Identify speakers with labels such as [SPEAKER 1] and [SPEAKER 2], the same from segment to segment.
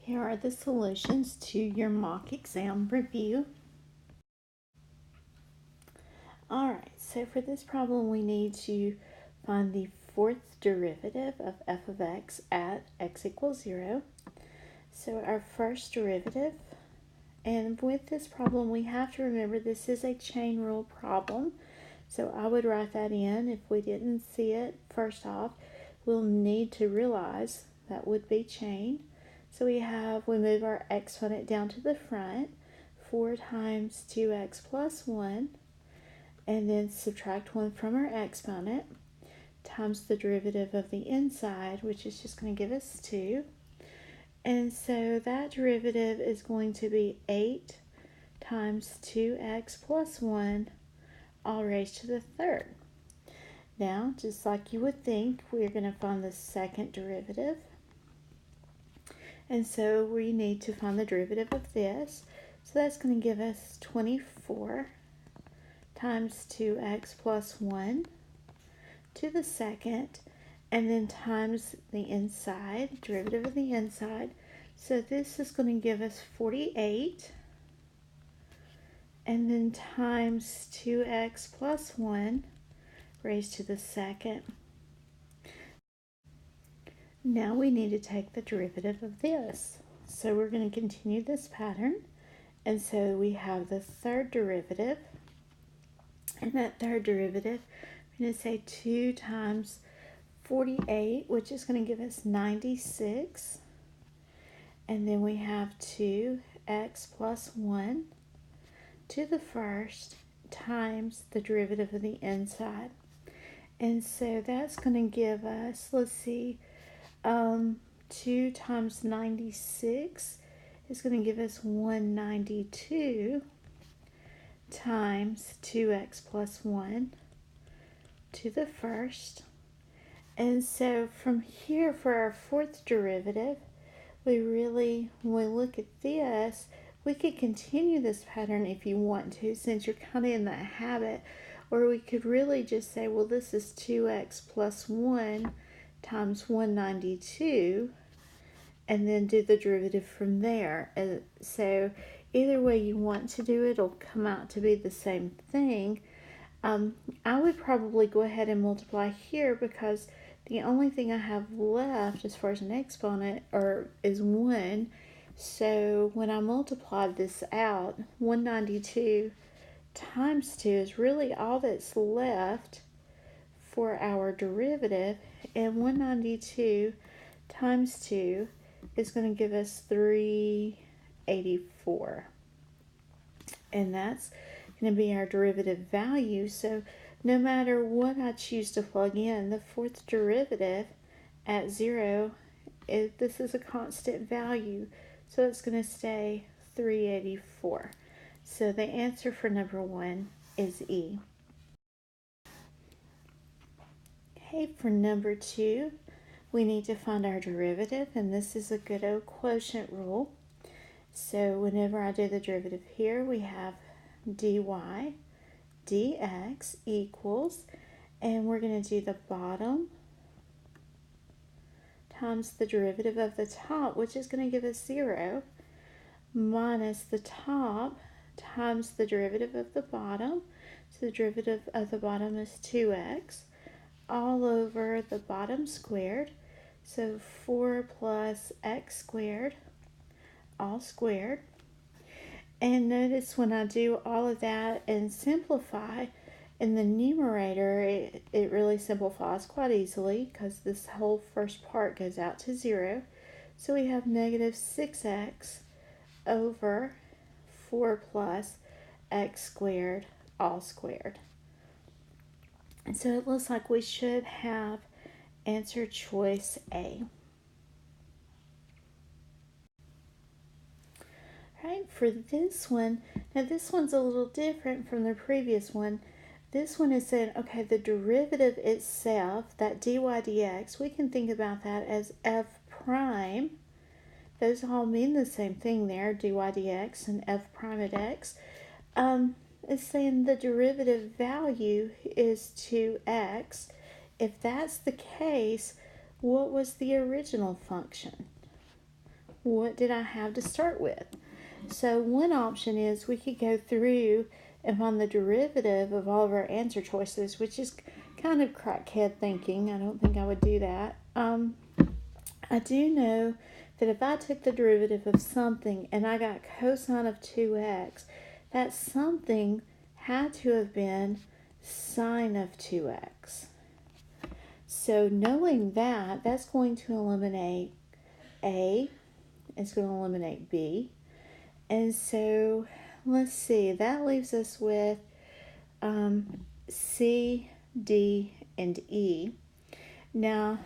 [SPEAKER 1] Here are the solutions to your mock exam review. Alright, so for this problem we need to find the fourth derivative of f of x at x equals 0. So our first derivative, and with this problem we have to remember this is a chain rule problem. So I would write that in. If we didn't see it, first off, we'll need to realize that would be chain. So we move our exponent down to the front, 4 times 2x plus 1, and then subtract 1 from our exponent, times the derivative of the inside, which is just going to give us 2. And so that derivative is going to be 8 times 2x plus 1, all raised to the third. Now, just like you would think, we're going to find the second derivative. And so we need to find the derivative of this. So that's going to give us 24 times 2x plus 1 to the second, and then times the inside, derivative of the inside. So this is going to give us 48, and then times 2x plus 1 raised to the second. Now we need to take the derivative of this. So we're going to continue this pattern. And so we have the third derivative. And that third derivative, we're going to say 2 times 48, which is going to give us 96. And then we have 2x plus 1 to the first times the derivative of the inside. And so that's going to give us, let's see, 2 times 96 is going to give us 192 times 2x plus 1 to the first. And so from here, for our fourth derivative, when we look at this, we could continue this pattern if you want to, since you're kind of in that habit, or we could really just say, well, this is 2x plus 1 times 192, and then do the derivative from there. And so either way you want to do it, it'll come out to be the same thing. I would probably go ahead and multiply here, because the only thing I have left as far as an exponent is 1. So when I multiplied this out, 192 times 2 is really all that's left for our derivative, and 192 times 2 is going to give us 384. And that's going to be our derivative value. So no matter what I choose to plug in, the fourth derivative at 0, this is a constant value. So it's going to stay 384. So the answer for number 1 is E. Okay, for number 2, we need to find our derivative, and this is a good old quotient rule. So whenever I do the derivative here, we have dy dx equals, and we're going to do the bottom times the derivative of the top, which is going to give us 0, minus the top times the derivative of the bottom. So the derivative of the bottom is 2x, all over the bottom squared. So 4 plus x squared, all squared. And notice when I do all of that and simplify, in the numerator, it really simplifies quite easily, because this whole first part goes out to 0. So we have negative 6x over 4 plus x squared, all squared. And so it looks like we should have answer choice A. All right, for this one, now this one's a little different from the previous one. This one is saying, okay, the derivative itself, that dy dx, we can think about that as f prime. Those all mean the same thing there, dy dx and f prime at x. It's saying the derivative value is 2x. If that's the case, what was the original function? what did I have to start with? So one option is we could go through and find the derivative of all of our answer choices, which is kind of crackhead thinking. I don't think I would do that. I do know that if I took the derivative of something and I got cosine of 2x, that something had to have been sine of 2x. So knowing that, that's going to eliminate A, it's going to eliminate B. And so let's see, that leaves us with C, D, and E. Now,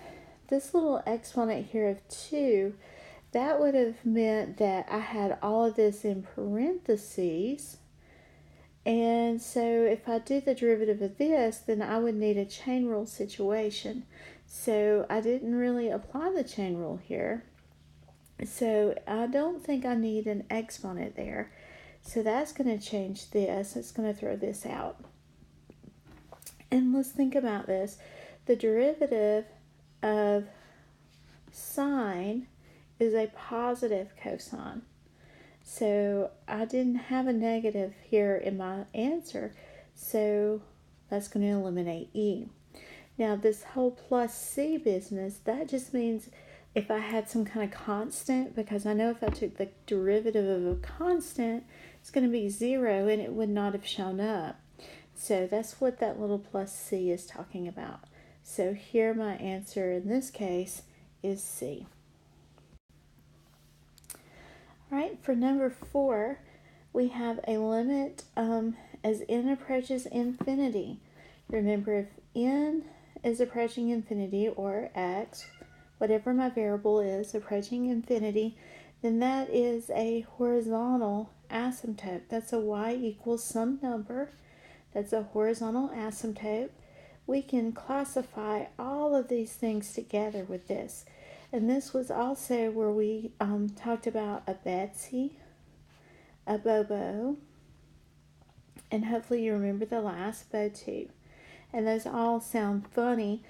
[SPEAKER 1] this little exponent here of 2, that would have meant that I had all of this in parentheses. And so if I do the derivative of this, then I would need a chain rule situation. So I didn't really apply the chain rule here. So I don't think I need an exponent there. So that's going to change this. It's going to throw this out. And let's think about this. The derivative of sine is a positive cosine. So I didn't have a negative here in my answer, so that's going to eliminate E. Now this whole plus C business, that just means if I had some kind of constant, because I know if I took the derivative of a constant, it's going to be 0 and it would not have shown up. So that's what that little plus C is talking about. So here my answer in this case is C. All right, for number 4, we have a limit as n approaches infinity. Remember, if n is approaching infinity, or x, whatever my variable is, approaching infinity, then that is a horizontal asymptote. That's a y equals some number. That's a horizontal asymptote. We can classify all of these things together with this. And this was also where we talked about a Betsy, a Bobo, and hopefully you remember the last, Bo2. And those all sound funny,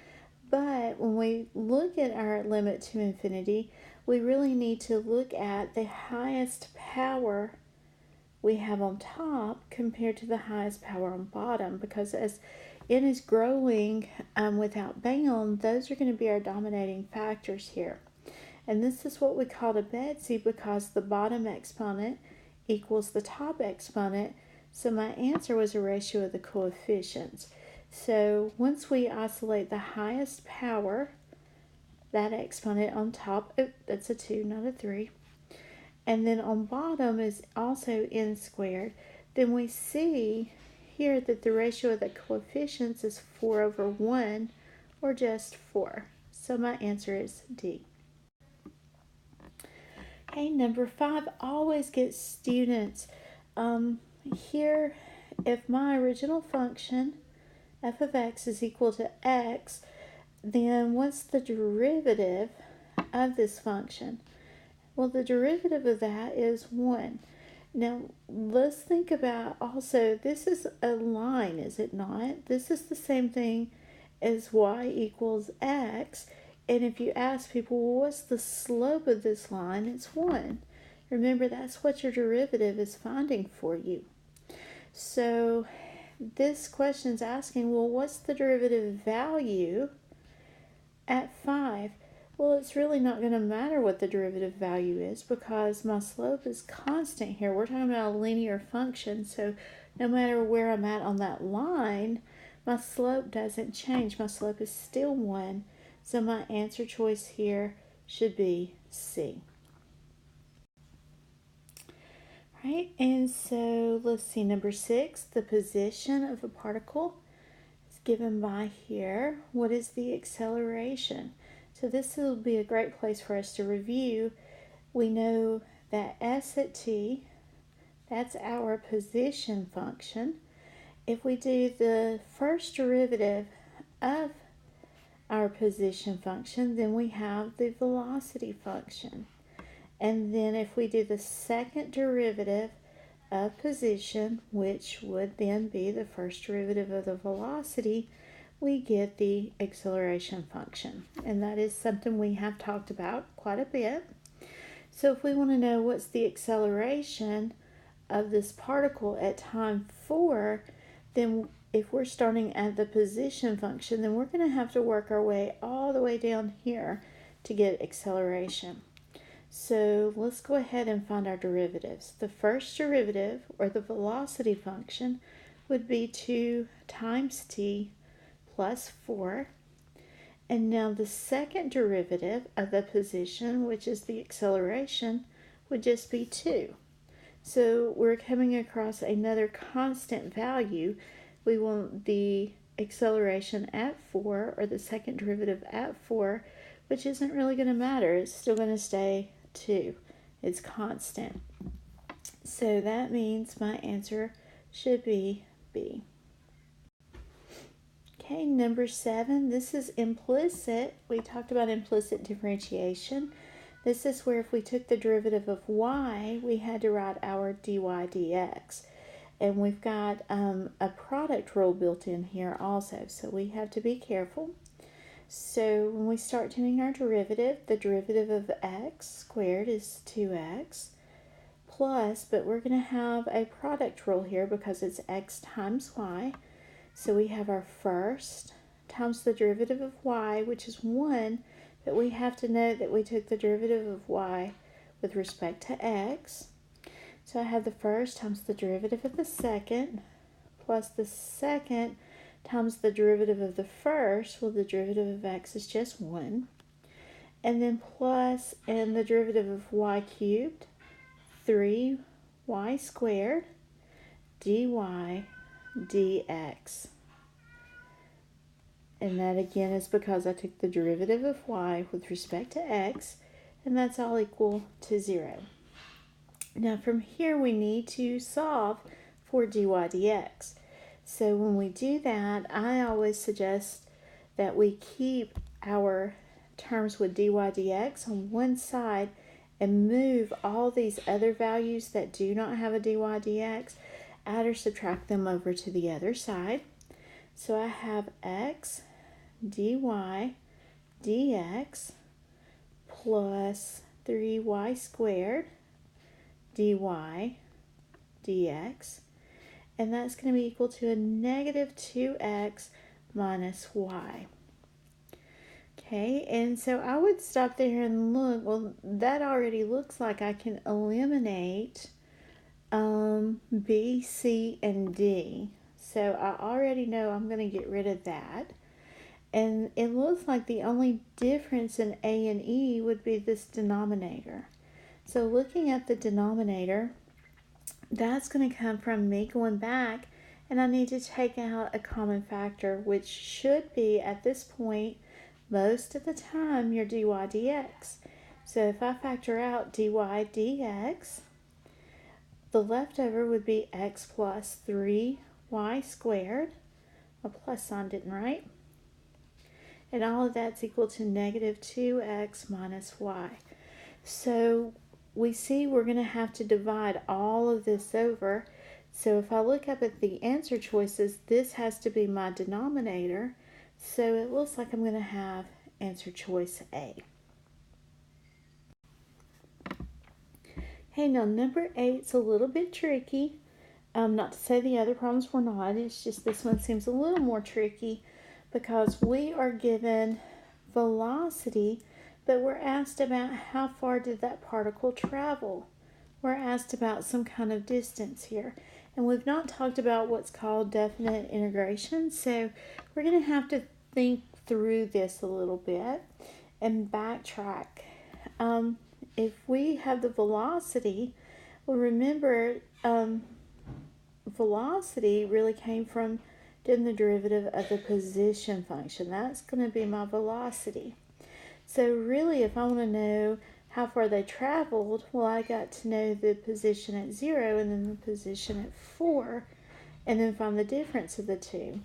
[SPEAKER 1] but when we look at our limit to infinity, we really need to look at the highest power we have on top compared to the highest power on bottom, because as n is growing without bound, those are going to be our dominating factors here. And this is what we call a Betsy because the bottom exponent equals the top exponent. So my answer was a ratio of the coefficients. So once we isolate the highest power, that exponent on top, that's a 2, not a 3, and then on bottom is also n squared, then we see here that the ratio of the coefficients is 4 over 1, or just 4. So my answer is D. Okay, number 5 always gets students. Here, if my original function, f of x, is equal to x, then what's the derivative of this function? Well, the derivative of that is 1. Now, let's think about also, this is a line, is it not? This is the same thing as y equals x. And if you ask people, well, what's the slope of this line? It's 1. Remember, that's what your derivative is finding for you. So this question is asking, well, what's the derivative value at 5? Well, it's really not going to matter what the derivative value is because my slope is constant here. We're talking about a linear function, so no matter where I'm at on that line, my slope doesn't change. My slope is still 1, so my answer choice here should be C. Right, and so let's see, number 6, the position of a particle is given by here. What is the acceleration? So this will be a great place for us to review. We know that s at t, that's our position function. If we do the first derivative of our position function, then we have the velocity function. And then if we do the second derivative of position, which would then be the first derivative of the velocity, we get the acceleration function. And that is something we have talked about quite a bit. So if we want to know what's the acceleration of this particle at time 4, then if we're starting at the position function, then we're going to have to work our way all the way down here to get acceleration. So let's go ahead and find our derivatives. The first derivative, or the velocity function, would be 2 times t plus 4. And now the second derivative of the position, which is the acceleration, would just be 2. So we're coming across another constant value. We want the acceleration at 4, or the second derivative at 4, which isn't really going to matter. It's still going to stay 2. It's constant. So that means my answer should be B. Okay, number 7, this is implicit. We talked about implicit differentiation. This is where if we took the derivative of y, we had to write our dy dx. And we've got a product rule built in here also, so we have to be careful. So when we start doing our derivative, the derivative of x squared is 2x plus, but we're going to have a product rule here because it's x times y. So we have our first times the derivative of y, which is 1, but we have to note that we took the derivative of y with respect to x. So I have the first times the derivative of the second, plus the second times the derivative of the first. Well, the derivative of x is just 1. And then plus, and the derivative of y cubed, 3y squared, dy dx. And that again is because I took the derivative of y with respect to x, and that's all equal to 0. Now from here we need to solve for dy dx. So when we do that, I always suggest that we keep our terms with dy dx on one side and move all these other values that do not have a dy dx, add or subtract them over to the other side. So I have x dy dx plus 3y squared dy dx, and that's going to be equal to a negative 2x minus y. Okay, and so I would stop there and look. Well, that already looks like I can eliminate B, C, and D. So I already know I'm going to get rid of that. And it looks like the only difference in A and E would be this denominator. So looking at the denominator, that's going to come from me going back, and I need to take out a common factor, which should be, at this point, most of the time, your dy dx. So if I factor out dy dx, the leftover would be x plus 3y squared. A plus sign didn't write. And all of that's equal to negative 2x minus y. So we see we're going to have to divide all of this over. So if I look up at the answer choices, this has to be my denominator. So it looks like I'm going to have answer choice A. Okay, now number 8 is a little bit tricky. Not to say the other problems were not, it's just this one seems a little more tricky because we are given velocity, but we're asked about how far did that particle travel. We're asked about some kind of distance here. And we've not talked about what's called definite integration, so we're going to have to think through this a little bit and backtrack. If we have the velocity, well, remember, velocity really came from doing the derivative of the position function. That's going to be my velocity. So really, if I want to know how far they traveled, well, I got to know the position at 0 and then the position at 4, and then find the difference of the two.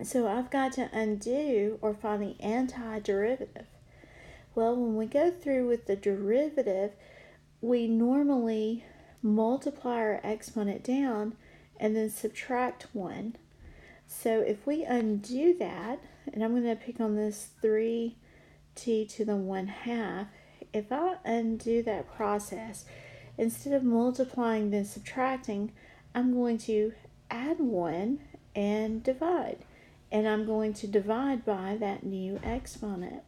[SPEAKER 1] So I've got to undo or find the antiderivative. Well, when we go through with the derivative, we normally multiply our exponent down and then subtract 1. So if we undo that, and I'm going to pick on this 3t to the 1/2 if I undo that process, instead of multiplying then subtracting, I'm going to add 1 and divide. And I'm going to divide by that new exponent.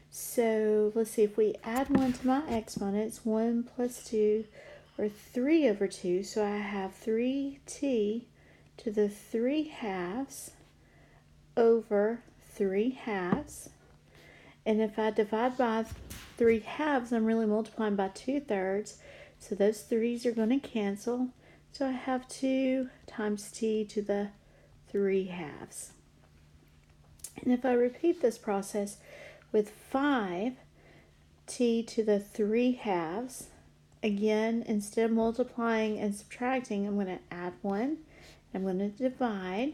[SPEAKER 1] So let's see, if we add 1 to my exponent, it's 1 plus 2, or 3 over 2. So I have 3t to the 3 halves over 3 halves. And if I divide by 3 halves, I'm really multiplying by 2/3. So those 3's are going to cancel. So I have 2 times t to the 3 halves. And if I repeat this process with 5t to the 3 halves, again, instead of multiplying and subtracting, I'm going to add 1. I'm going to divide.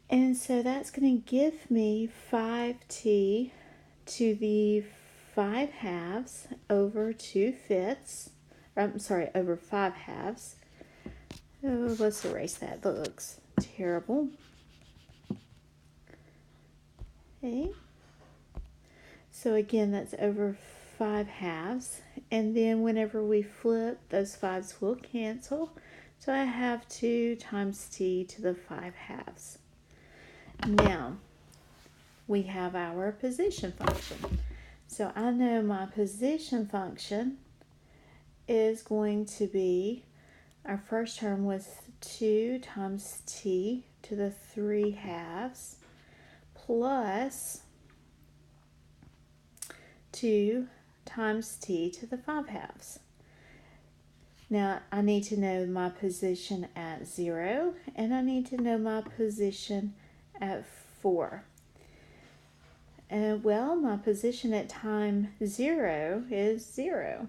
[SPEAKER 1] And so that's going to give me 5t to the 5 halves over 2/5. Over 5 halves. Oh, let's erase that. That looks terrible. Okay. So again, that's over 5 halves. And then whenever we flip, those 5's will cancel. So I have 2 times t to the 5 halves. Now, we have our position function. So I know my position function is going to be, our first term was 2 times t to the 3 halves plus 2 times t to the 5 halves. Now, I need to know my position at 0, and I need to know my position at 4. Well, my position at time 0 is 0.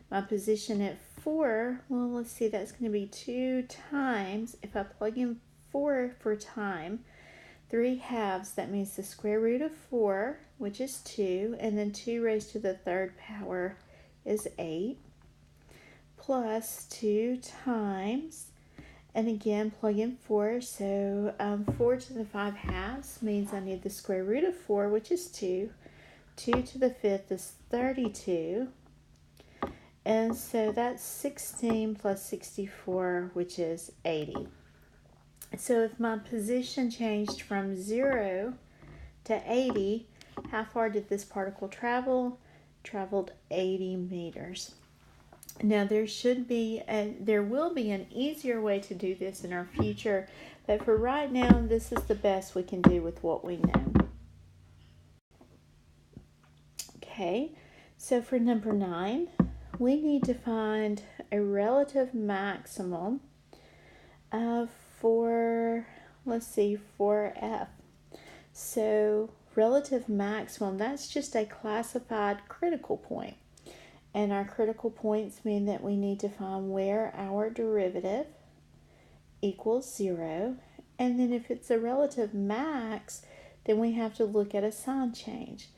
[SPEAKER 1] My position at 4, well, let's see, that's going to be 2 times, if I plug in 4 for time, 3 halves, that means the square root of 4, which is 2, and then 2 raised to the 3rd power is 8, plus 2 times, and again, plug in 4, so 4 to the 5 halves means I need the square root of 4, which is 2. 2 to the 5th is 32, and so that's 16 plus 64, which is 80. So if my position changed from 0 to 80, how far did this particle travel? Traveled 80 meters. Now there will be an easier way to do this in our future, but for right now, this is the best we can do with what we know. Okay, so for number 9, we need to find a relative maximum for F. So relative maximum, that's just a classified critical point. And our critical points mean that we need to find where our derivative equals 0. And then if it's a relative max, then we have to look at a sign change.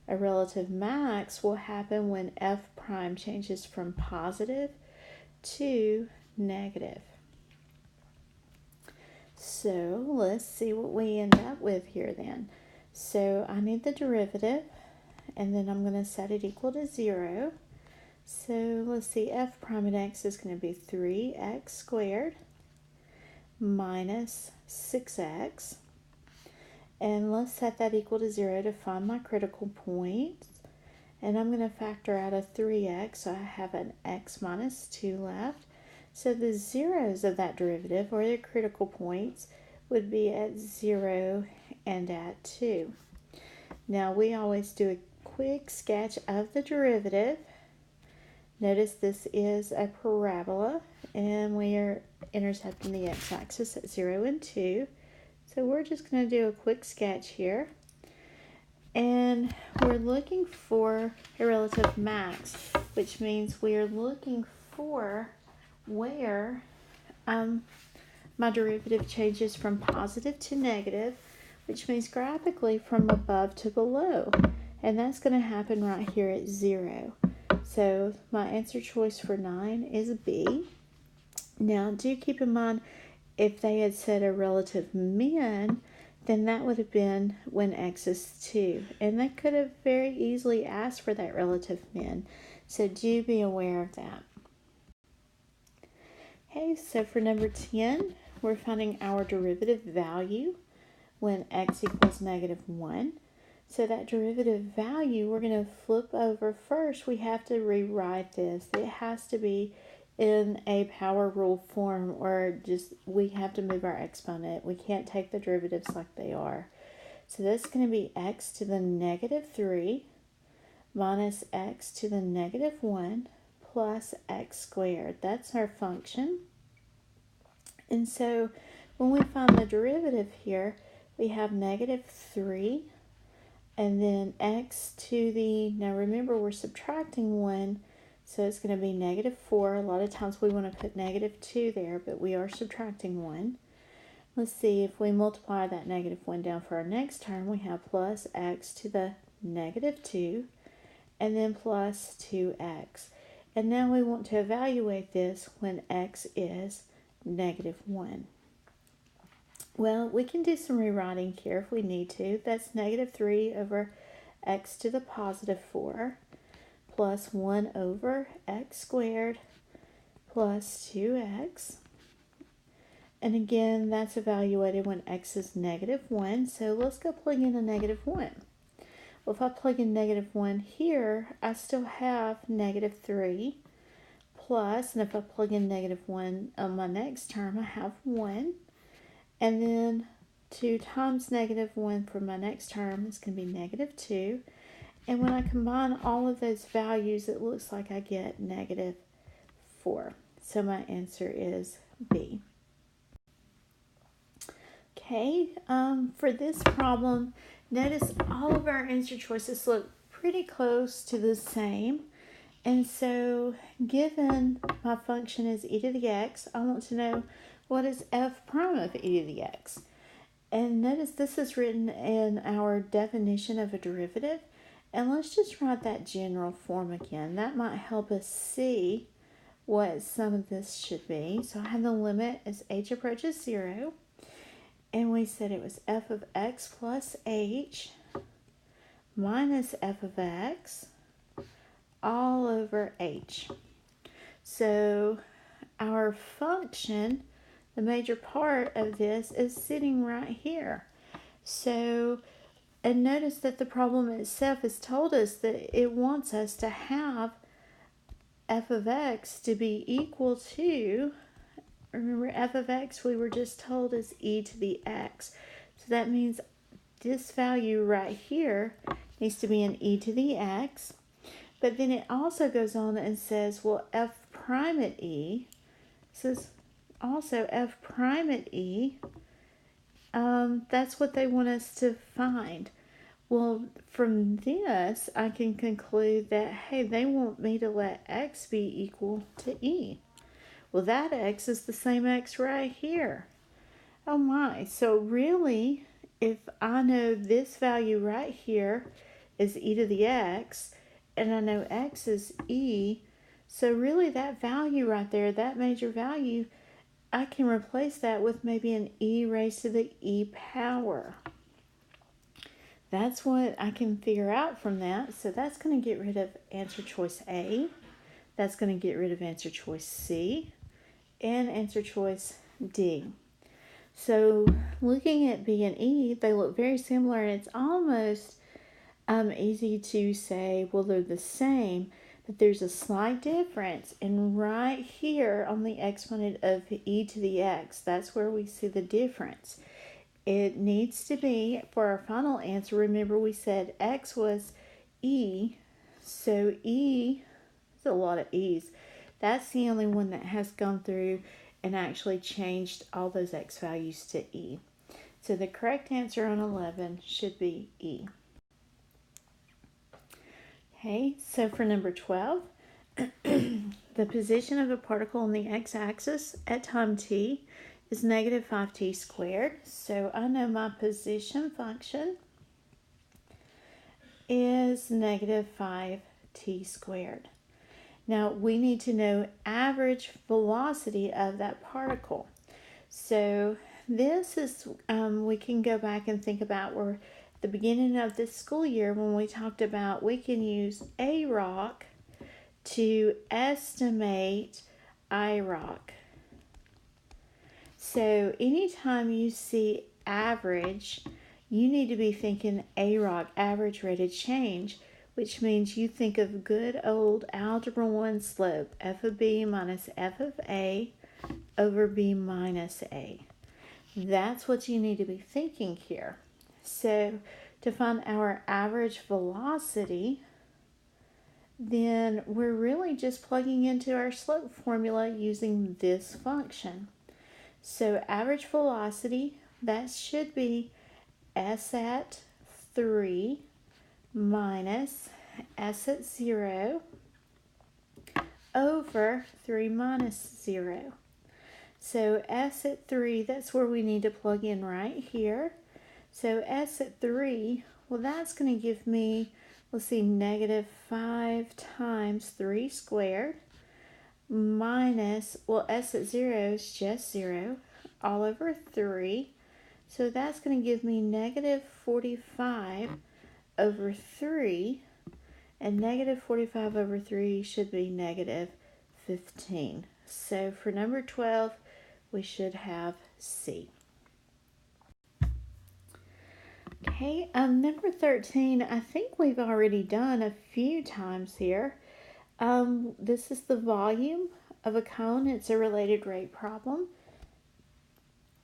[SPEAKER 1] A relative max will happen when f prime changes from positive to negative. So let's see what we end up with here then. So I need the derivative, and then I'm going to set it equal to 0. So let's see, f prime at x is going to be 3x squared minus 6x. And let's set that equal to 0 to find my critical points. And I'm going to factor out a 3x, so I have an x minus 2 left. So the zeros of that derivative, or the critical points, would be at 0 and at 2. Now we always do a quick sketch of the derivative. Notice this is a parabola, and we are intercepting the x-axis at 0 and 2. So we're just going to do a quick sketch here. And we're looking for a relative max, which means we are looking for where my derivative changes from positive to negative, which means graphically from above to below. And that's going to happen right here at 0. So my answer choice for 9 is B. Now do keep in mind, if they had said a relative min, then that would have been when x is 2. And they could have very easily asked for that relative min. So do be aware of that. Okay, so for number 10, we're finding our derivative value when x equals -1. So that derivative value, we're going to flip over first. We have to rewrite this. It has to be in a power rule form, or just we have to move our exponent. We can't take the derivatives like they are. So that's going to be x to the -3 minus x to the -1 plus x squared. That's our function. And so when we find the derivative here, we have -3 and then x to the, now remember we're subtracting 1, so it's going to be -4. A lot of times we want to put -2 there, but we are subtracting 1. Let's see, if we multiply that -1 down for our next term, we have plus x to the -2 and then plus 2x. And now we want to evaluate this when x is -1. Well, we can do some rewriting here if we need to. That's -3 over x to the +4 plus 1 over x squared plus 2x. And again, that's evaluated when x is -1. So let's go plug in a -1. Well, if I plug in -1 here, I still have -3 plus, and if I plug in -1 on my next term, I have 1. And then 2 times -1 for my next term is going to be -2. And when I combine all of those values, it looks like I get -4. So my answer is B. Okay, for this problem, notice all of our answer choices look pretty close to the same. And so given my function is e to the x, I want to know what is f prime of e to the x. And notice this is written in our definition of a derivative. And let's just write that general form again. That might help us see what some of this should be. So I have the limit as h approaches 0. And we said it was f of x plus h minus f of x all over h. So our function, the major part of this, is sitting right here. So, and notice that the problem itself has told us that it wants us to have f of x to be equal to, remember f of x we were just told is e to the x. So that means this value right here needs to be an e to the x. But then it also goes on and says, well, f prime at e, says also f prime at e, that's what they want us to find. Well, from this, I can conclude that, hey, they want me to let x be equal to e. Well, that x is the same x right here. Oh my, so really, if I know this value right here is e to the x, and I know x is e, so really that value right there, that major value, I can replace that with maybe an e raised to the e power. That's what I can figure out from that. So that's going to get rid of answer choice A. That's going to get rid of answer choice C and answer choice D. So looking at B and E, they look very similar, and it's almost easy to say, well, they're the same, but there's a slight difference. And right here on the exponent of e to the x, that's where we see the difference. It needs to be, for our final answer, remember we said x was e, so e is a lot of e's. That's the only one that has gone through and actually changed all those x values to e. So the correct answer on 11 should be E. Okay, so for number 12, the position of a particle on the x-axis at time t is -5t squared. So I know my position function is -5t squared. Now we need to know average velocity of that particle. So this is, we can go back and think about where the beginning of this school year when we talked about we can use AROC to estimate IROC. So anytime you see average, you need to be thinking AROC, average rate of change, which means you think of good old Algebra 1 slope, f of b minus f of a over b minus a. That's what you need to be thinking here. So to find our average velocity, then we're really just plugging into our slope formula using this function. So average velocity, that should be s at 3 minus s at 0 over 3 minus 0. So s at 3, that's where we need to plug in right here. So s at 3, well, that's going to give me, let's see, negative 5 times 3 squared minus, well, s at 0 is just 0 all over 3. So that's going to give me negative 45 over 3. And negative 45 over 3 should be negative 15. So for number 12, we should have C. Okay, number 13, I think we've already done a few times here. This is the volume of a cone. It's a related rate problem.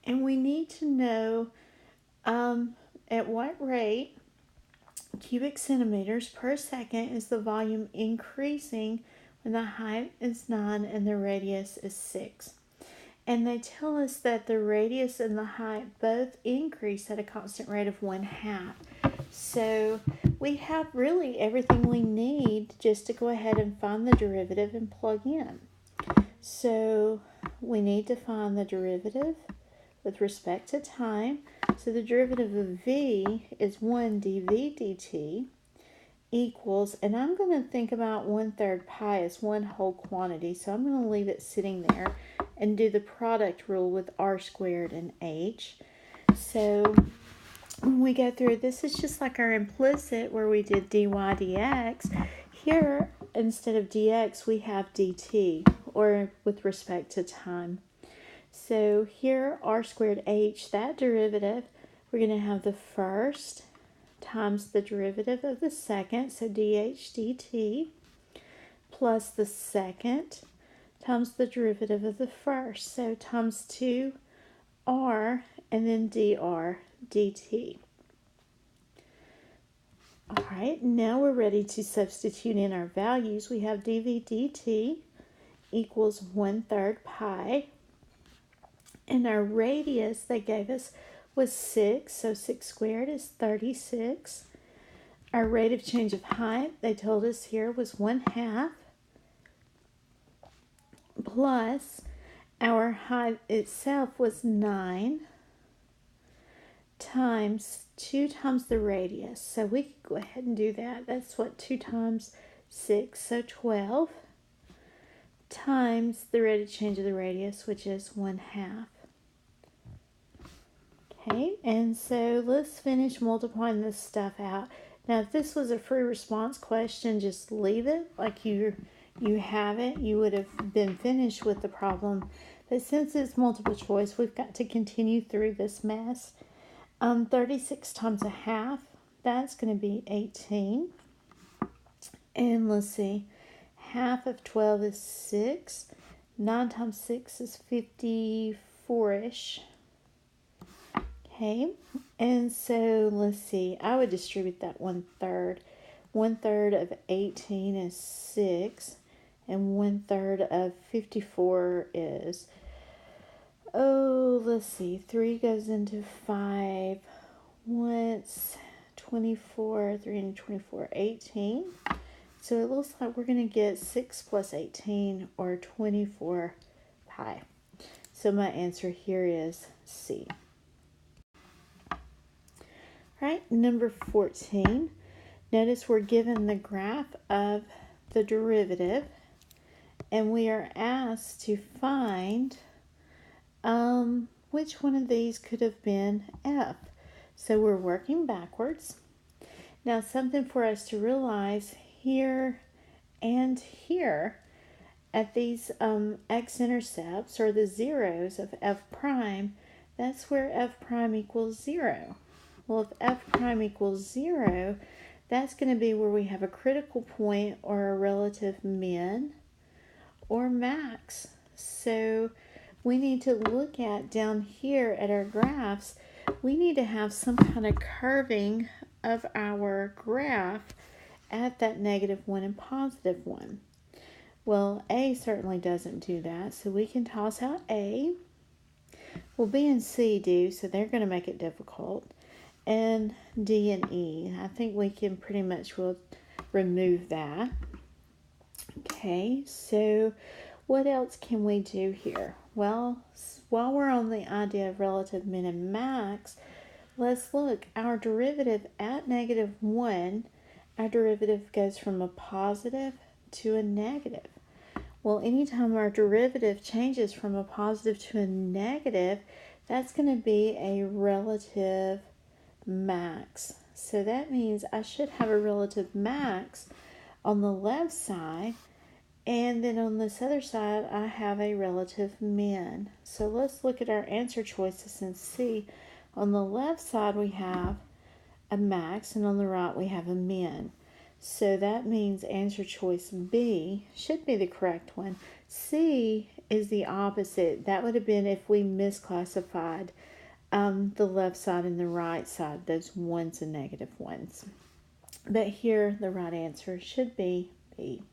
[SPEAKER 1] And we need to know at what rate cubic centimeters per second is the volume increasing when the height is 9 and the radius is 6. And they tell us that the radius and the height both increase at a constant rate of 1/2. So we have really everything we need just to go ahead and find the derivative and plug in. So we need to find the derivative with respect to time. So the derivative of v is 1 dv dt equals, and I'm going to think about 1/3 pi as one whole quantity. So I'm going to leave it sitting there and do the product rule with r squared and h. So when we go through, this is just like our implicit where we did dy dx. Here, instead of dx, we have dt, or with respect to time. So here, r squared h, that derivative, we're going to have the first times the derivative of the second, so dh dt, plus the second times the derivative of the first, so times 2r, and then dr dt. All right, now we're ready to substitute in our values. We have dv dt equals 1/3 pi, and our radius they gave us was 6, so 6 squared is 36. Our rate of change of height, they told us here, was 1/2, plus our height itself was 9 times 2 times the radius. So we could go ahead and do that. That's what 2 times 6, so 12, times the rate of change of the radius, which is 1/2. Okay, and so let's finish multiplying this stuff out. Now, if this was a free response question, just leave it like you have it. You would have been finished with the problem. But since it's multiple choice, we've got to continue through this mess. 36 times 1/2, that's going to be 18. And let's see, half of 12 is 6. 9 times 6 is 54-ish. Okay, and so let's see, I would distribute that 1/3. 1/3 of 18 is 6, and 1/3 of 54 is, let's see, 3 goes into 5 once, 24, 3 and 24, 18. So it looks like we're going to get 6 plus 18, or 24 pi. So my answer here is C. Right, number 14. Notice we're given the graph of the derivative, and we are asked to find which one of these could have been f? So we're working backwards. Now something for us to realize here and here at these x-intercepts, or the zeros of f prime, that's where f prime equals 0. Well, if f prime equals 0, that's going to be where we have a critical point or a relative min or max. So we need to look at down here at our graphs, we need to have some kind of curving of our graph at that -1 and +1. Well, A certainly doesn't do that, so we can toss out A. Well, B and C do, so they're going to make it difficult. And D and E, I think we can pretty much remove that. Okay, so what else can we do here? Well, while we're on the idea of relative min and max, let's look. Our derivative at -1, our derivative goes from a positive to a negative. Well, anytime our derivative changes from a positive to a negative, that's going to be a relative max. So that means I should have a relative max on the left side, and then on this other side I have a relative min. So let's look at our answer choices and see. On the left side we have a max, and on the right we have a min. So that means answer choice B should be the correct one. C is the opposite. That would have been if we misclassified the left side and the right side, those ones and negative ones. But here the right answer should be B.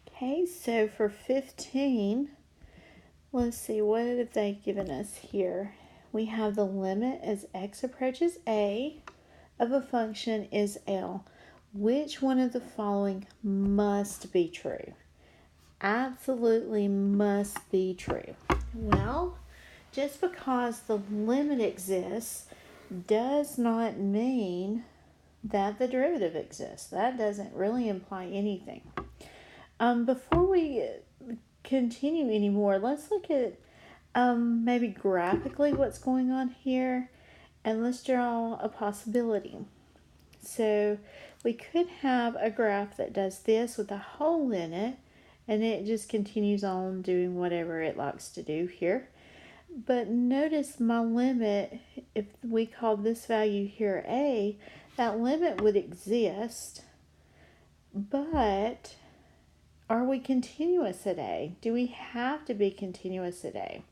[SPEAKER 1] Okay, so for 15, let's see, what have they given us here? We have the limit as x approaches A of a function is L. Which one of the following must be true? Absolutely must be true. Well, just because the limit exists does not mean that the derivative exists. That doesn't really imply anything. Before we continue anymore, let's look at maybe graphically what's going on here. And let's draw a possibility. So we could have a graph that does this with a hole in it, and it just continues on doing whatever it likes to do here. But notice my limit, if we call this value here A, that limit would exist, but are we continuous at A? Do we have to be continuous at A?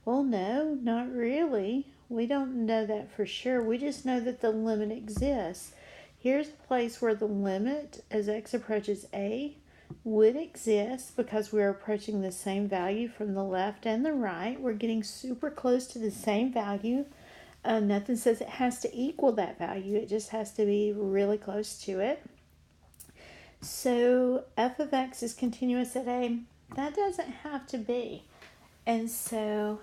[SPEAKER 1] Well, no, not really. We don't know that for sure. We just know that the limit exists. Here's a place where the limit as x approaches A would exist because we're approaching the same value from the left and the right. We're getting super close to the same value. Nothing says it has to equal that value. It just has to be really close to it. So f of x is continuous at A. That doesn't have to be. And so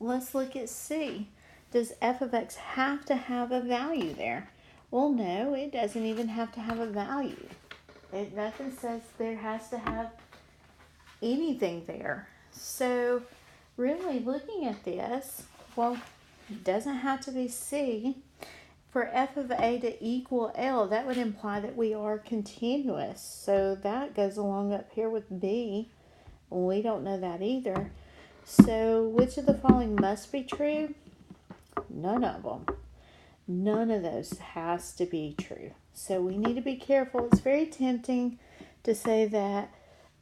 [SPEAKER 1] let's look at C. Does f of x have to have a value there? Well, no, it doesn't even have to have a value. Nothing says there has to have anything there. So really looking at this, well, it doesn't have to be C. For f of A to equal L, that would imply that we are continuous. So that goes along up here with B. We don't know that either. So which of the following must be true? None of them. None of those has to be true. So we need to be careful. It's very tempting to say that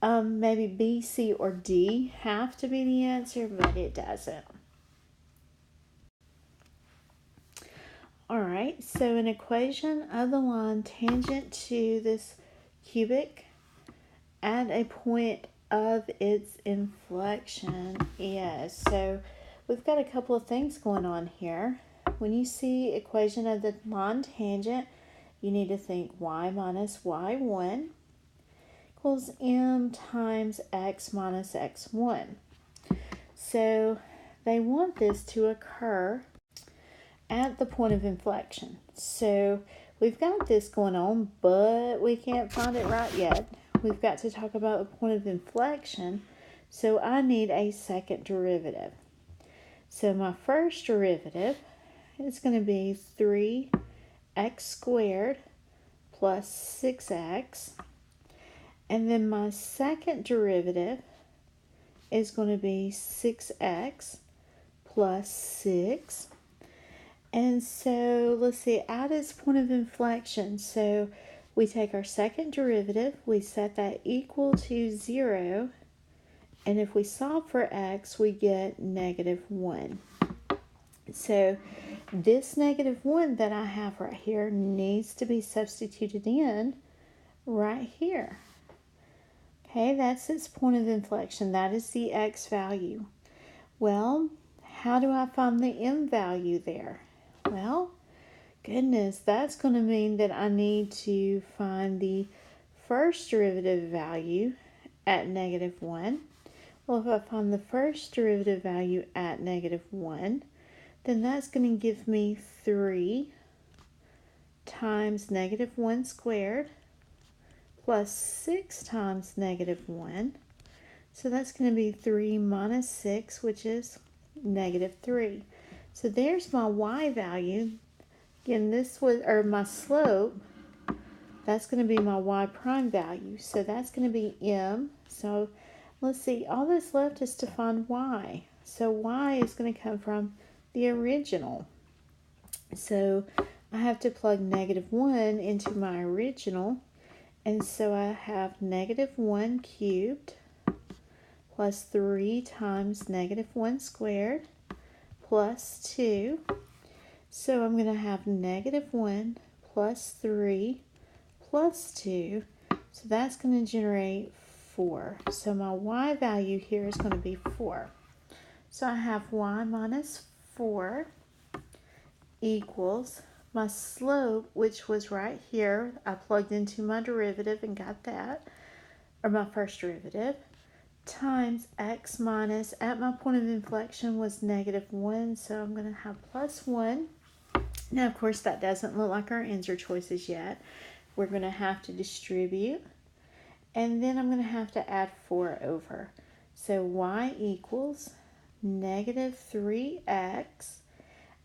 [SPEAKER 1] maybe B, C, or D have to be the answer, but it doesn't. All right, so an equation of the line tangent to this cubic at a point of its inflection is. So we've got a couple of things going on here. When you see equation of the line tangent, you need to think y minus y1 equals m times x minus x1. So they want this to occur at the point of inflection. So we've got this going on, but we can't find it right yet. We've got to talk about the point of inflection So I need a second derivative. So my first derivative is going to be 3x squared plus 6x. And then my second derivative is going to be 6x plus 6. And so let's see, at its point of inflection, so we take our second derivative, we set that equal to 0, and if we solve for x, we get -1. So this -1 that I have right here needs to be substituted in right here. Okay, that's its point of inflection. That is the x value. Well, how do I find the m value there? Well, goodness, that's going to mean that I need to find the first derivative value at -1. Well, if I find the first derivative value at -1, then that's going to give me 3 times -1 squared plus 6 times -1. So that's going to be 3 minus 6, which is -3. So there's my y value. Again, this was, or my slope, that's going to be my y prime value. So that's going to be m. So let's see, all that's left is to find y. So y is going to come from the original. So I have to plug -1 into my original. And so I have -1 cubed plus 3 times -1 squared plus 2. So I'm going to have -1 plus 3 plus 2. So that's going to generate 4. So my y value here is going to be 4. So I have y minus 4 equals my slope, which was right here. I plugged into my derivative and got that, or my first derivative, times x minus, at my point of inflection was -1, so I'm going to have +1. Now, of course, that doesn't look like our answer choices yet. We're going to have to distribute, and then I'm going to have to add 4 over. So y equals -3x.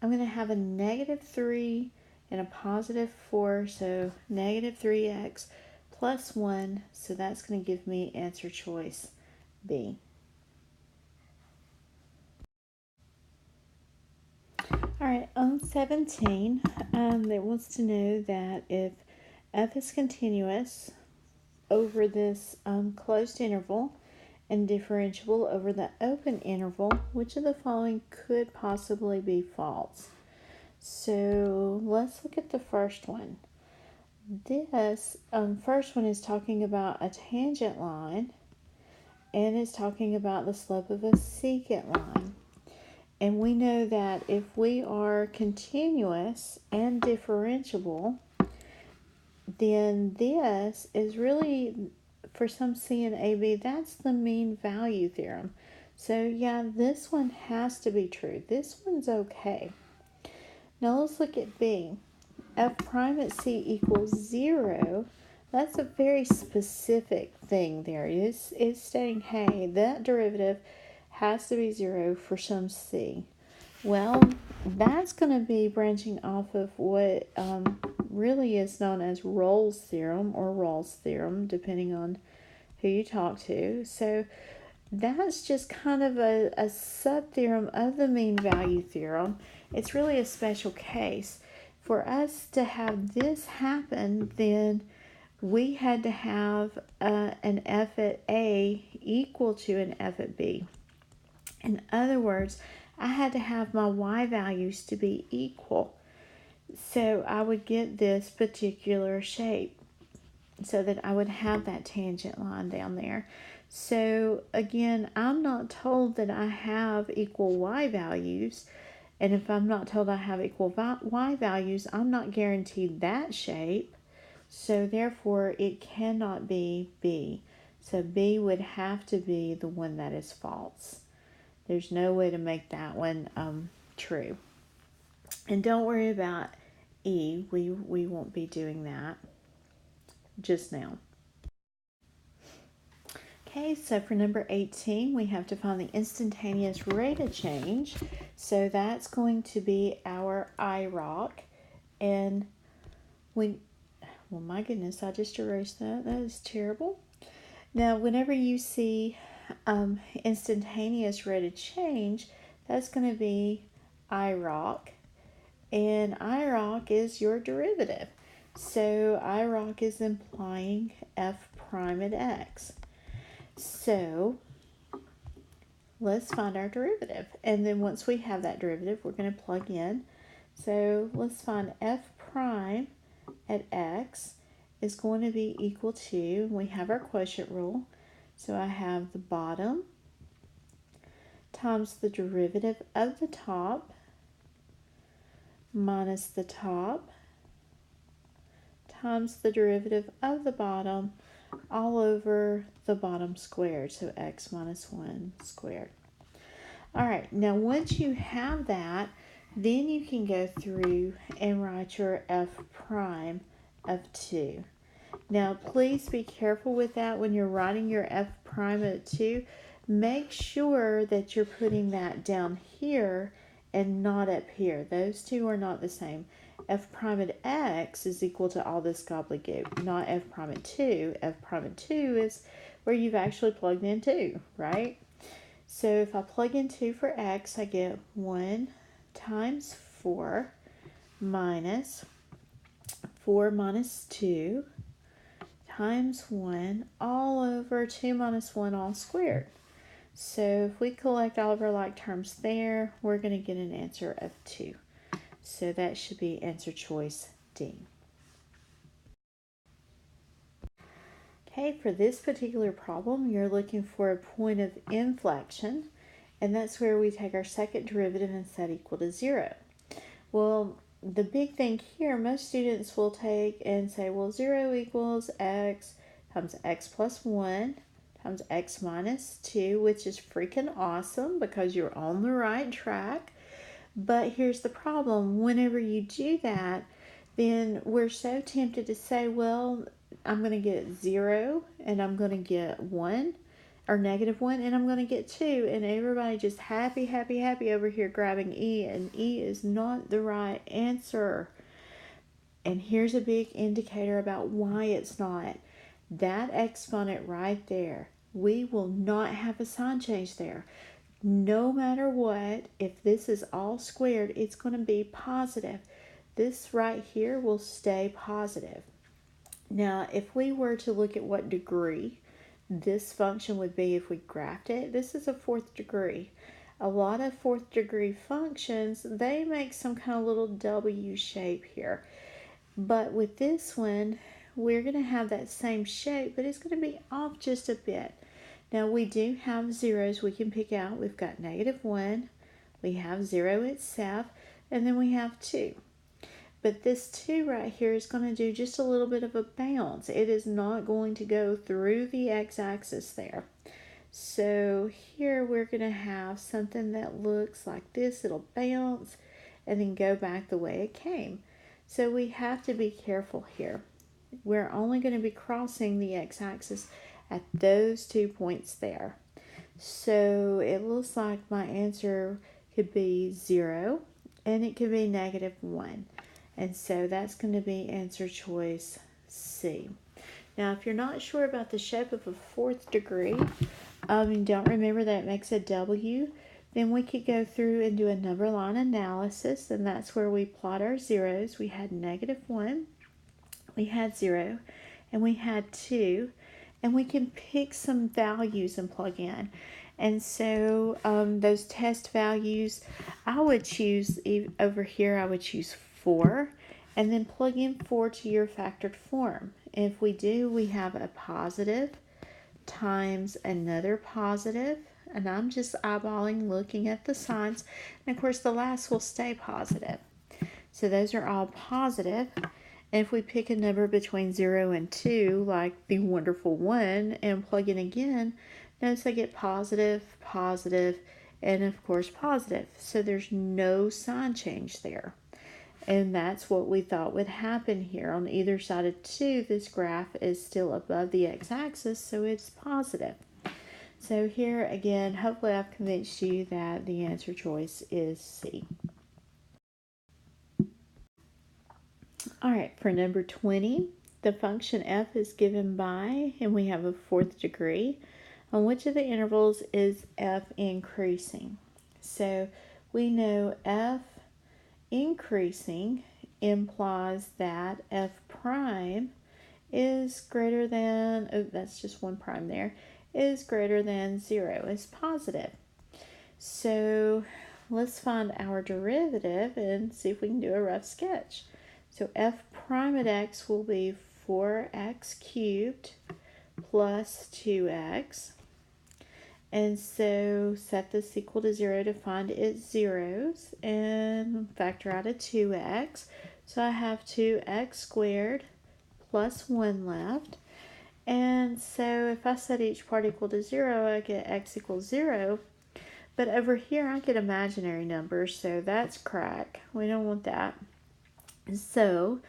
[SPEAKER 1] I'm going to have a -3 and a +4, so -3x plus 1, so that's going to give me answer choice B. All right, on 17, it wants to know that if f is continuous over this closed interval and differentiable over the open interval, which of the following could possibly be false? So let's look at the first one. This first one is talking about a tangent line, and it's talking about the slope of a secant line. And we know that if we are continuous and differentiable, then this is really, for some C and AB, that's the mean value theorem. So yeah, this one has to be true. This one's okay. Now let's look at B. F prime at C equals 0. That's a very specific thing there. It's stating, hey, that derivative has to be 0 for some C. Well, that's going to be branching off of what really is known as Rolle's theorem, or Rawls' theorem, depending on who you talk to. So that's just kind of a sub-theorem of the mean value theorem. It's really a special case. For us to have this happen, then we had to have an f at A equal to an f at B. In other words, I had to have my y values to be equal. So I would get this particular shape so that I would have that tangent line down there. So again, I'm not told that I have equal y values. And if I'm not told I have equal y values, I'm not guaranteed that shape. So therefore, it cannot be B. So B would have to be the one that is false. There's no way to make that one true. And don't worry about E. We won't be doing that just now. Okay, so for number 18, we have to find the instantaneous rate of change. So that's going to be our IROC. And well, my goodness, I just erased that. That is terrible. Now, whenever you see instantaneous rate of change, that's going to be IROC. And IROC is your derivative. So IROC is implying f prime at x. So let's find our derivative. And then once we have that derivative, we're going to plug in. So let's find f prime at x is going to be equal to, we have our quotient rule. So I have the bottom times the derivative of the top minus the top times the derivative of the bottom all over the bottom squared, so x minus 1 squared. All right, now once you have that, then you can go through and write your f prime of 2. Now please be careful with that when you're writing your f prime of 2. Make sure that you're putting that down here and not up here. Those two are not the same. F prime at x is equal to all this gobbledygook, not f prime at 2. F prime at 2 is where you've actually plugged in 2, right? So if I plug in 2 for x, I get 1 times 4 minus 4 minus 2 times 1 all over 2 minus 1 all squared. So if we collect all of our like terms there, we're going to get an answer of 2. So that should be answer choice D. Okay, for this particular problem, you're looking for a point of inflection, and that's where we take our second derivative and set equal to 0. Well, the big thing here, most students will take and say, well, 0 equals x times x plus 1 times x minus 2, which is freaking awesome because you're on the right track. But here's the problem. Whenever you do that, then we're so tempted to say, well, I'm going to get 0 and I'm going to get 1 or negative 1 and I'm going to get 2. And everybody just happy over here grabbing E, and E is not the right answer. And here's a big indicator about why it's not. That exponent right there, we will not have a sign change there. No matter what, if this is all squared, it's going to be positive. This right here will stay positive. Now, if we were to look at what degree this function would be if we graphed it, this is a 4th degree. A lot of 4th degree functions, they make some kind of little W shape here. But with this one, we're going to have that same shape, but it's going to be off just a bit. Now we do have zeros we can pick out. We've got negative 1, we have 0 itself, and then we have 2. But this 2 right here is going to do just a little bit of a bounce. It is not going to go through the x-axis there. So here we're going to have something that looks like this. It'll bounce and then go back the way it came. So we have to be careful here. We're only going to be crossing the x-axis at those 2 points there. So it looks like my answer could be 0 and it could be negative 1. And so that's going to be answer choice C. Now if you're not sure about the shape of a 4th degree, and don't remember that it makes a W, then we could go through and do a number line analysis, and that's where we plot our zeros. We had negative 1, we had 0, and we had 2. And we can pick some values and plug in. And so those test values, I would choose, over here I would choose 4, and then plug in 4 to your factored form. And if we do, we have a positive times another positive, and I'm just eyeballing, looking at the signs, and of course the last will stay positive. So those are all positive. And if we pick a number between 0 and 2, like the wonderful 1, and plug in again, notice I get positive, positive, and of course positive. So there's no sign change there. And that's what we thought would happen here. On either side of 2, this graph is still above the x-axis, so it's positive. So here again, hopefully I've convinced you that the answer choice is C. All right, for number 20, the function f is given by, and we have a fourth degree. On which of the intervals is f increasing? So we know f increasing implies that f prime is greater than, oh, that's just one prime there, is greater than 0, is positive. So let's find our derivative and see if we can do a rough sketch. So f prime at x will be 4x cubed plus 2x. And so set this equal to 0 to find its zeros and factor out a 2x. So I have 2x squared plus 1 left. And so if I set each part equal to 0, I get x equals 0. But over here I get imaginary numbers, so that's crack. We don't want that. So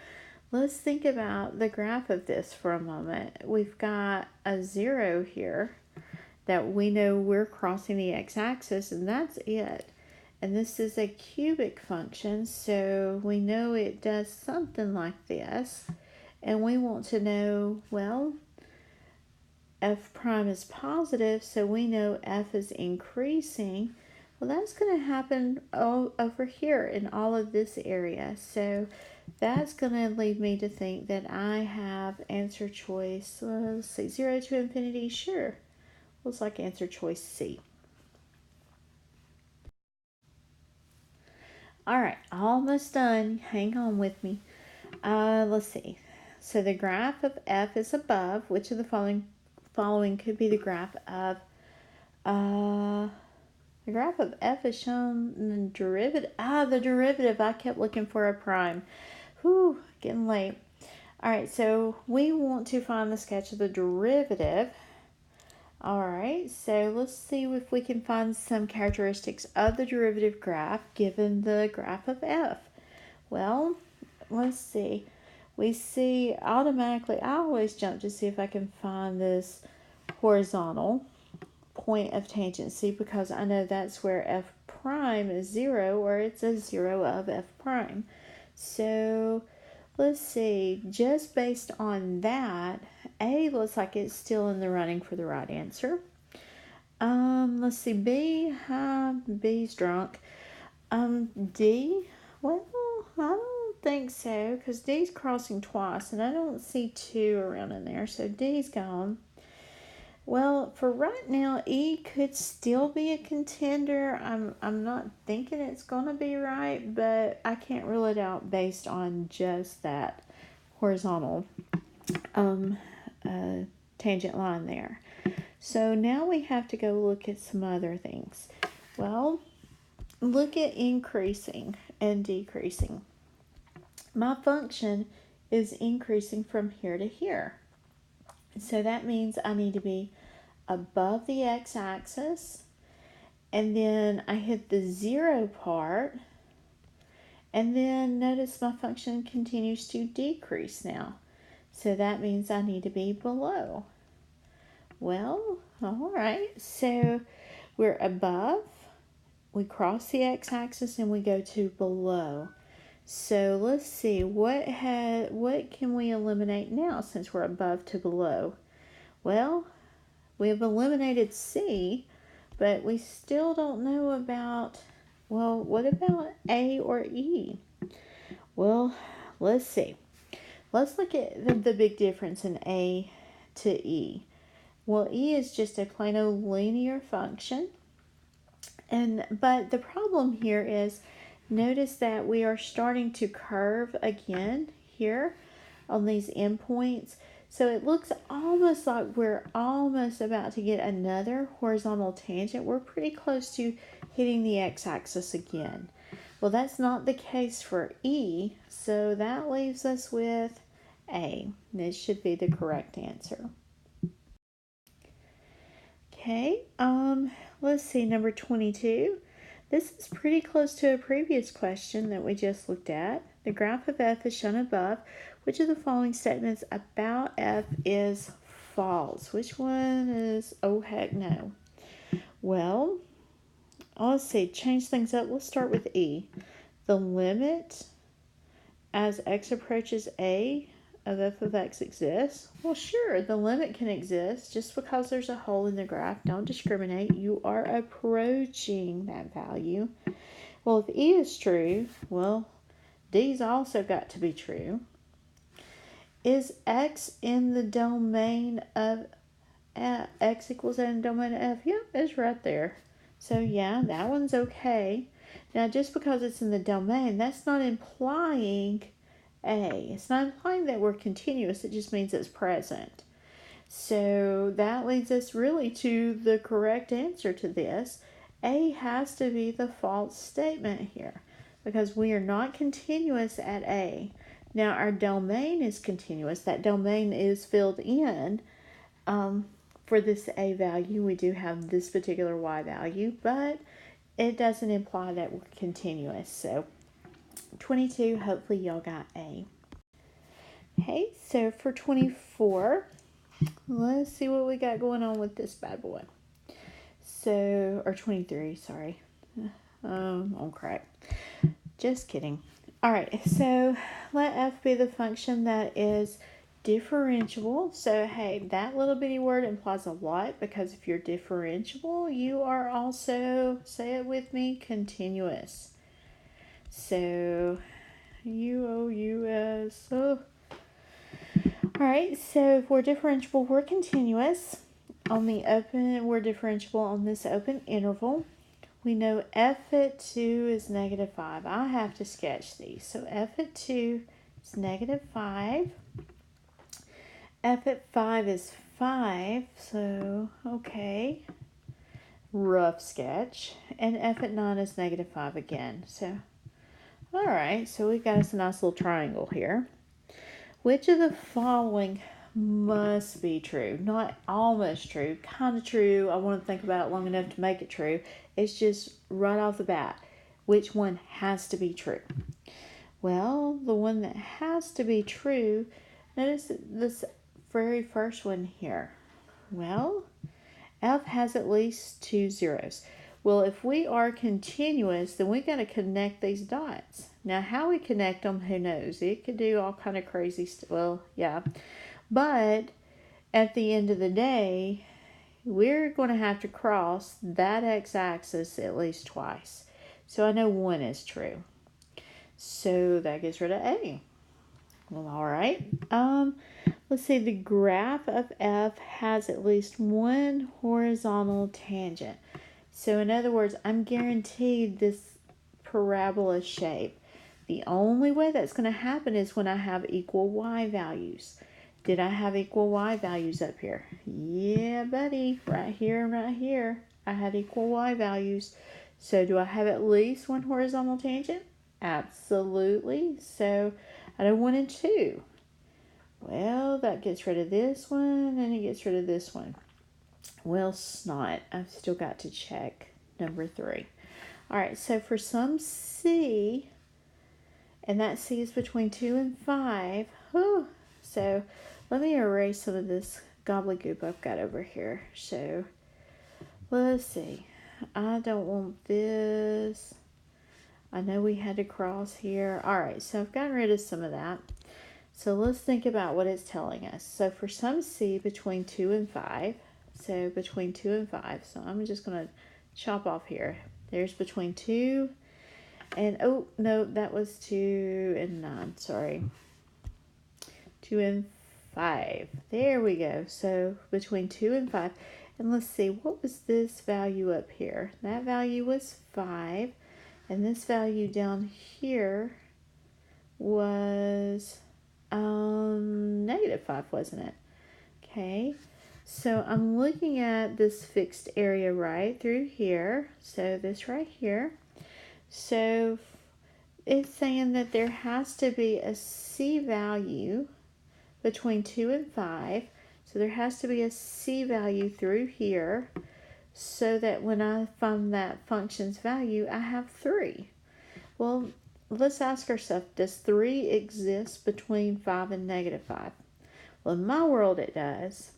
[SPEAKER 1] let's think about the graph of this for a moment. We've got a 0 here that we know we're crossing the x-axis, and that's it. And this is a cubic function, so we know it does something like this. And we want to know, well, f prime is positive, so we know f is increasing. Well, that's going to happen over here in all of this area. So that's going to lead me to think that I have answer choice, let's see, 0 to infinity, sure. Looks like answer choice C. All right, almost done. Hang on with me. Let's see. So the graph of f is above. Which of the following could be the graph of the graph of f is shown in the derivative. The derivative. I kept looking for a prime. Whew, getting late. All right, so we want to find the sketch of the derivative. All right, so let's see if we can find some characteristics of the derivative graph given the graph of f. Well, let's see. We see automatically, I always jump to see if I can find this horizontal point of tangency because I know that's where f prime is 0, or it's a 0 of f prime. So let's see, just based on that, A looks like it's still in the running for the right answer. Let's see, B, B's drunk. D, well, I don't think so, because D's crossing twice, and I don't see 2 around in there, so D's gone. Well, for right now, E could still be a contender. I'm not thinking it's going to be right, but I can't rule it out based on just that horizontal tangent line there. So now we have to go look at some other things. Well, look at increasing and decreasing. My function is increasing from here to here. So that means I need to be above the x-axis, and then I hit the 0 part, and then notice my function continues to decrease now. So that means I need to be below. Well, all right, so we're above, we cross the x-axis, and we go to below. So let's see, what can we eliminate now since we're above to below? Well, we have eliminated C, but we still don't know about, well, what about A or E? Well, let's see. Let's look at the big difference in A to E. Well, E is just a plain old linear function. But the problem here is, notice that we are starting to curve again here on these endpoints. So it looks almost like we're almost about to get another horizontal tangent. We're pretty close to hitting the x-axis again. Well, that's not the case for E, so that leaves us with A. This should be the correct answer. Okay, let's see, number 22. This is pretty close to a previous question that we just looked at. The graph of f is shown above. Which of the following statements about f is false? Which one is, oh heck no. Well, let's see, change things up. Let's start with E. The limit as x approaches a of f of x exists. Well, sure, the limit can exist just because there's a hole in the graph. Don't discriminate. You are approaching that value. Well, if E is true, well, D's also got to be true. Is x in the domain of F? X equals in the domain of F? Yeah, it's right there. So yeah, that one's okay. Now, just because it's in the domain, that's not implying A. It's not implying that we're continuous. It just means it's present. So that leads us really to the correct answer to this. A has to be the false statement here because we are not continuous at A. Now, our domain is continuous. That domain is filled in. For this A value, we do have this particular Y value, but it doesn't imply that we're continuous. So 22, hopefully y'all got A. Okay, so for 24, let's see what we got going on with this bad boy. So, or 23, sorry. On crack. Just kidding. All right, so let F be the function that is differentiable. So, hey, that little bitty word implies a lot because if you're differentiable, you are also, say it with me, continuous. So, U-O-U-S. Oh. All right, so if we're differentiable, we're continuous. On the open, we're differentiable on this open interval. We know f at 2 is negative 5. I have to sketch these. So f at 2 is negative 5. F at 5 is 5. So, okay. Rough sketch. And f at 9 is negative 5 again. So, all right. So we've got us a nice little triangle here. Which of the following must be true? Not almost true, kind of true. I want to think about it long enough to make it true. It's just right off the bat. Which one has to be true? Well, the one that has to be true, notice this very first one here. Well, F has at least 2 zeros. Well, if we are continuous, then we got to connect these dots. Now, how we connect them, who knows? It could do all kind of crazy stuff. Well, yeah. But at the end of the day, we're going to have to cross that x-axis at least twice. So I know 1 is true. So that gets rid of A. Well, all right. Let's see. The graph of F has at least one horizontal tangent. So in other words, I'm guaranteed this parabola shape. The only way that's going to happen is when I have equal y values. Did I have equal y values up here? Yeah, buddy. Right here and right here. I had equal y values. So do I have at least one horizontal tangent? Absolutely. So I know 1 and 2. Well, that gets rid of this one and it gets rid of this one. Well, snot. I've still got to check number 3. All right, so for some C, and that C is between 2 and 5. Whew, so let me erase some of this gobbledygook I've got over here. So let's see. I don't want this. I know we had to cross here. All right, so I've gotten rid of some of that. So let's think about what it's telling us. So for some C between 2 and 5, so between 2 and 5, so I'm just going to chop off here. There's between 2 and, oh, no, that was 2 and 9, sorry. 2 and 5. There we go. So between 2 and 5. And let's see, what was this value up here? That value was 5. And this value down here was negative 5, wasn't it? Okay. So I'm looking at this fixed area right through here. So this right here. So it's saying that there has to be a C value between 2 and 5. So there has to be a C value through here so that when I find that function's value, I have 3. Well, let's ask ourselves, does 3 exist between 5 and negative 5? Well, in my world, it does.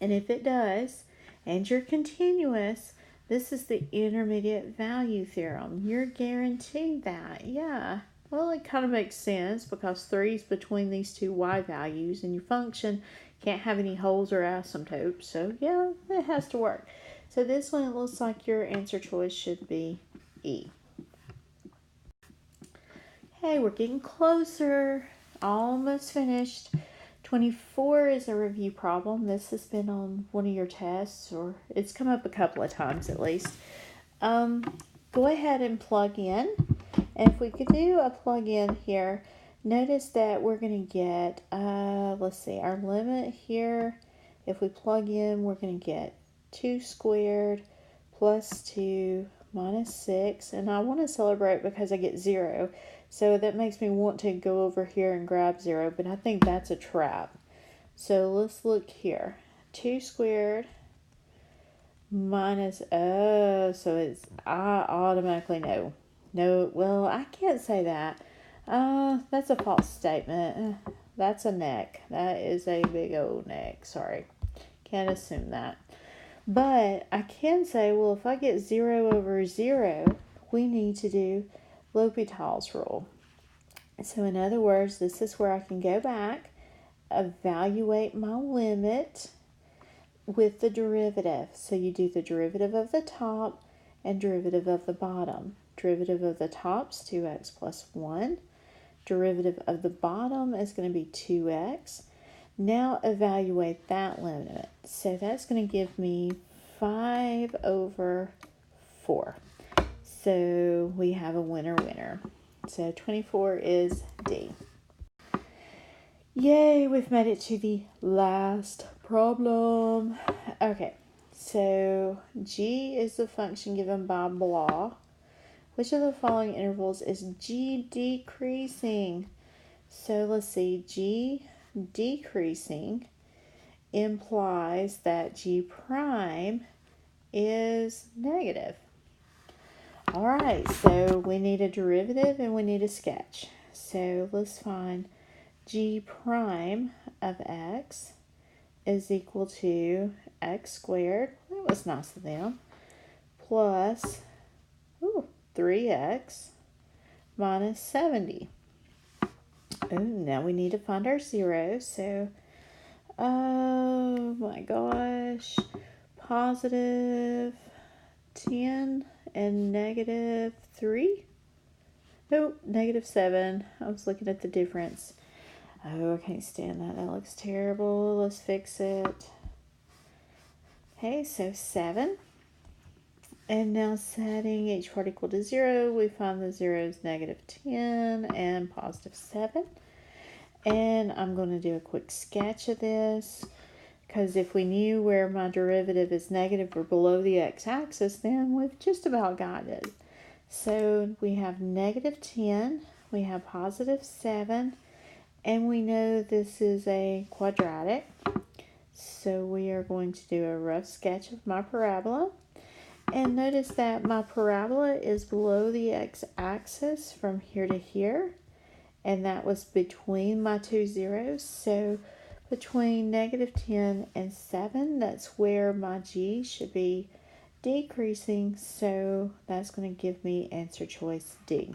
[SPEAKER 1] And if it does, and you're continuous, This is the intermediate value theorem. You're guaranteed that. Yeah. Well, it kind of makes sense because 3 is between these two y values, and your function can't have any holes or asymptotes. So, yeah, it has to work. So this one, it looks like your answer choice should be E. Hey, we're getting closer. Almost finished. 24 is a review problem. This has been on one of your tests, or it's come up a couple of times at least. Go ahead and plug in. And if we could do a plug in here, notice that we're going to get, let's see, our limit here. If we plug in, we're going to get 2 squared plus 2 minus 6. And I want to celebrate because I get 0. So that makes me want to go over here and grab 0, but I think that's a trap. So let's look here. 2 squared minus, so it's, I automatically know. No, well, I can't say that. That's a false statement. That's a neck. That is a big old neck. Sorry. Can't assume that. But I can say, well, if I get 0 over 0, we need to do L'Hopital's rule. So in other words, this is where I can go back, evaluate my limit with the derivative. So you do the derivative of the top and derivative of the bottom. Derivative of the top is 2x plus 1. Derivative of the bottom is going to be 2x. Now evaluate that limit. So that's going to give me 5 over 4. So we have a winner. So 24 is D. Yay, we've made it to the last problem. Okay, so G is the function given by blah. Which of the following intervals is G decreasing? So let's see, G decreasing implies that G prime is negative. All right, so we need a derivative and we need a sketch. So let's find G prime of x is equal to x squared, that was nice of them, plus 3x minus 70. Oh, now we need to find our zeros. So, oh my gosh, positive 10 and negative 3. Nope, negative 7. I was looking at the difference. Oh, I can't stand that. That looks terrible. Let's fix it. Okay, so 7. And now setting each part equal to 0, we find the zeros negative 10 and positive 7. And I'm going to do a quick sketch of this, because if we knew where my derivative is negative or below the x-axis, then we've just about got it. So we have negative 10, we have positive 7, and we know this is a quadratic. So we are going to do a rough sketch of my parabola. And notice that my parabola is below the x-axis from here to here. And that was between my two zeros. So between negative 10 and 7, that's where my G should be decreasing. So that's going to give me answer choice D.